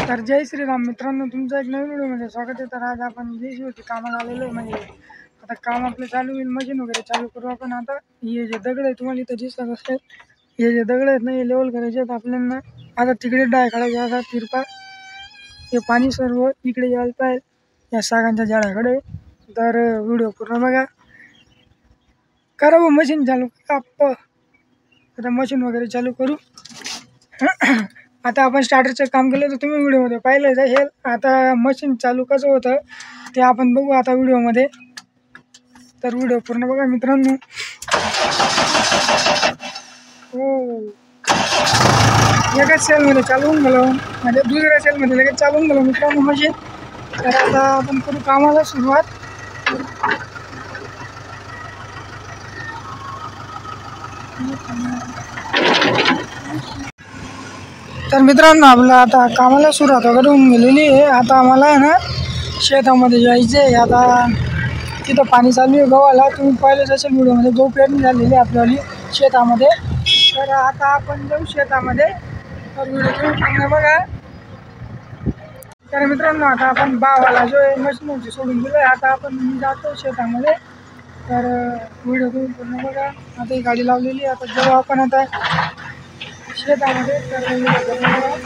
तर जय श्रीराम मित्रांनो, तुमचं एक नवीन व्हिडिओमध्ये स्वागत आहे. तर आज आपण JCB कामाला आलेलो आहे. म्हणजे आता काम आपलं चालू होईल, मशीन वगैरे चालू करू आपण. आता हे जे दगड आहे तुम्हाला इथं दिसत असेल, हे जे दगड आहेत ना, हे लेवल करायचे आहेत आपल्याला. आता तिकडे डाय काढायचे, असा तिरपा. हे पाणी सर्व इकडे यायला पाहिजे या सागांच्या झाडाकडे. तर व्हिडिओ पूर्ण बघा. करा व मशीन चालू आता मशीन वगैरे चालू करू. आता आपण स्टार्टरचं काम केलं तर तुम्ही व्हिडिओमध्ये पाहिलं असेल. आता मशीन चालू कसं होतं ते आपण बघू आता व्हिडिओमध्ये. तर व्हिडिओ पूर्ण बघा मित्रांनो. हो, एकाच सेलमध्ये चालवून गेलो, म्हणजे दुसऱ्या सेलमध्ये लगेच चालवून गेलो मित्रांनो मशीन. तर आता आपण करू कामाला सुरुवात. तर मित्रांनो, आपलं आता कामाला सुरुवात वगैरे होऊन गेलेली आहे. आता आम्हाला आहे ना शेतामध्ये जायचं आहे. आता तिथं पाणी चालू आहे गव्हाला. तुम्ही पाहिलंच असेल व्हिडिओमध्ये, गहू पेरणी झालेली आपल्याली शेतामध्ये. तर आता आपण जाऊ शेतामध्ये. तर व्हिडिओ तुम्ही पूर्ण बघा. तर मित्रांनो, आता आपण भावाला जो आहे मशीनवरती सोडून दिलं आहे. आता आपण जातो शेतामध्ये. तर व्हिडिओ तुम्ही पूर्ण बघा. आता ही गाडी लावलेली आहे. आता जाऊ आपण आता शेतामध्ये. तर व्हिडिओ पूर्ण बघा.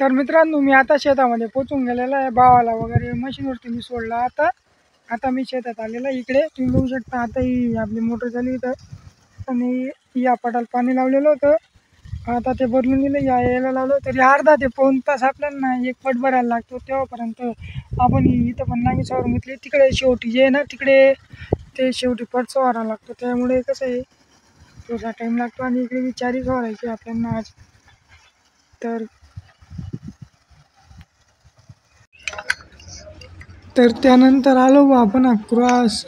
तर मित्रांनो, मी आता शेतामध्ये पोचून गेलेला आहे. भावाला वगैरे मशीनवरती मी सोडला. आता मी शेतात आलेला इकडे तुम्ही बघू शकता. आता ही आपली मोटर चालू होतं आणि या पटाला पाणी लावलेलं होतं. आता ते बदलून दिलं, यायला लावलं. तरी अर्धा ते पाऊण तास आपल्याला एक पट भरायला लागतो. तेव्हापर्यंत आपण इथं पण नांगी सवारून घेतली. तिकडे शेवटी जे आहे ना, तिकडे ते शेवटी पट सवारायला लागतो. त्यामुळे कसं आहे, थोडासा टाईम लागतो. आणि इकडे विचारी सवारायची आपल्याला आज. तर त्यानंतर आलो आपण क्रॉस.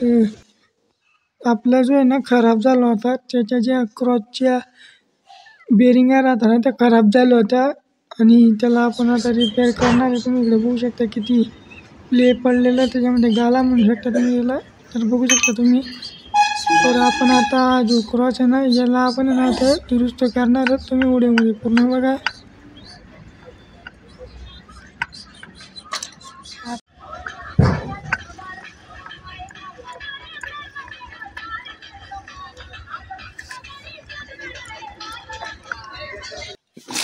आपला जो आहे ना खराब झाला होता, त्याच्या ज्या क्रॉसच्या बेरिंगा राहतात ना, त्या खराब झाल्या होत्या. आणि त्याला आपण आता रिपेअर करणार आहे. तुम्ही इकडे बघू शकता किती प्ले पडलेलं आहे त्याच्यामध्ये, गाला म्हणू शकता तुम्ही याला. तर बघू शकता तुम्ही. तर आपण आता जो क्रॉस आहे ना, याला आपण ना आता दुरुस्त करणार आहोत. तुम्ही व्हिडिओमध्ये पूर्ण बघा.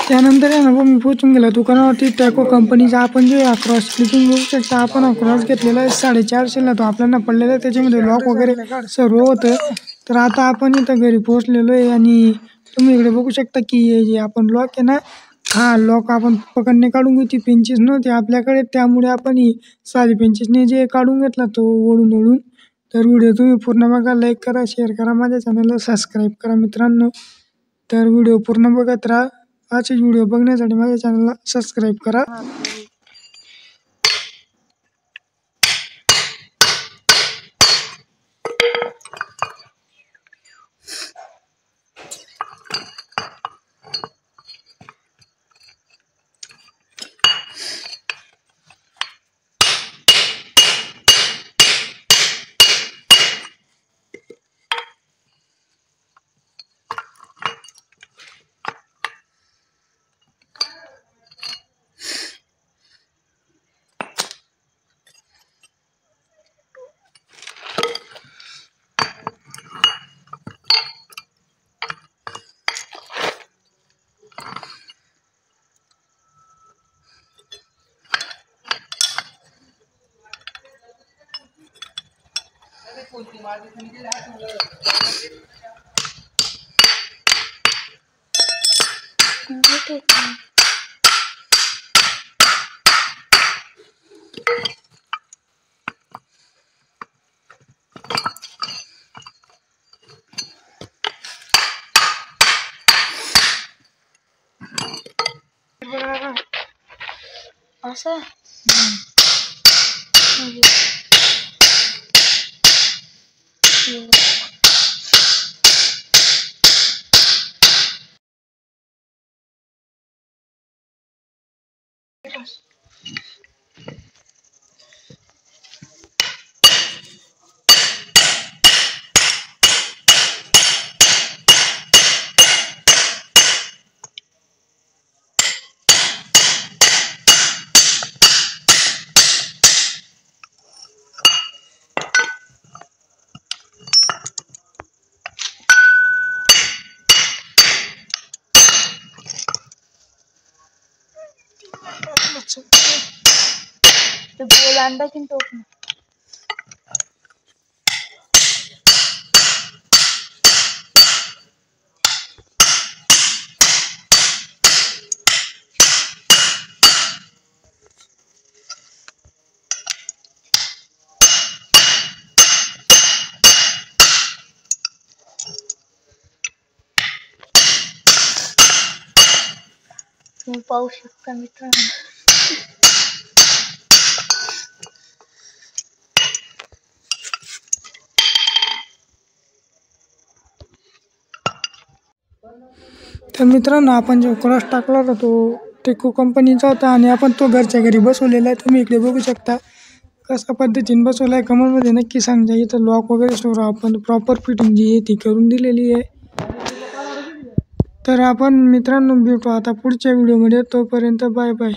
त्यानंतर आहे ना, मी पोचून गेला दुकानावरती. टॅको कंपनीचा आपण जो क्रॉस तुम्ही बघू शकता. आपण क्रॉस घेतलेला आहे 450ला. तो आपल्याला पडलेला आहे. त्याच्यामध्ये लॉक वगैरे सर्व होतं. तर आता आपण इथं घरी पोहोचलेलो आहे. आणि तुम्ही इकडे बघू शकता की हे जे आपण लॉक आहे ना, हा लॉक आपण पकडणे काढून घेऊ. ती पेंचीस नव्हती आपल्याकडे, त्यामुळे आपण ही साधी पेंचीसने जे काढून घेतला तो ओढून. तर व्हिडिओ तुम्ही पूर्ण बघा. लाईक करा, शेअर करा, माझ्या चॅनलला सबस्क्राईब करा मित्रांनो. तर व्हिडिओ पूर्ण बघत राहा. असे व्हिडिओ बघण्यासाठी माझ्या चॅनलला सबस्क्राईब करा. असं ते बोल अंडा की टोक ना. तुम्ही पाहू शकता मित्रांनो. तर मित्रांनो आपण जो क्रॉस टाकला होता तो टेको कंपनीचा होता आणि आपण तो घरच्या घरी बसवलेला आहे. तुम्ही इकडे बघू शकता कशा पद्धतीने बसवला आहे. कमेंटमध्ये नक्की सांगा. इथं लॉक वगैरे सर्व आपण प्रॉपर फिटिंग जी आहे ती करून दिलेली आहे. तर आपण मित्रांनो भेटू आता पुढच्या व्हिडिओमध्ये. तोपर्यंत बाय बाय.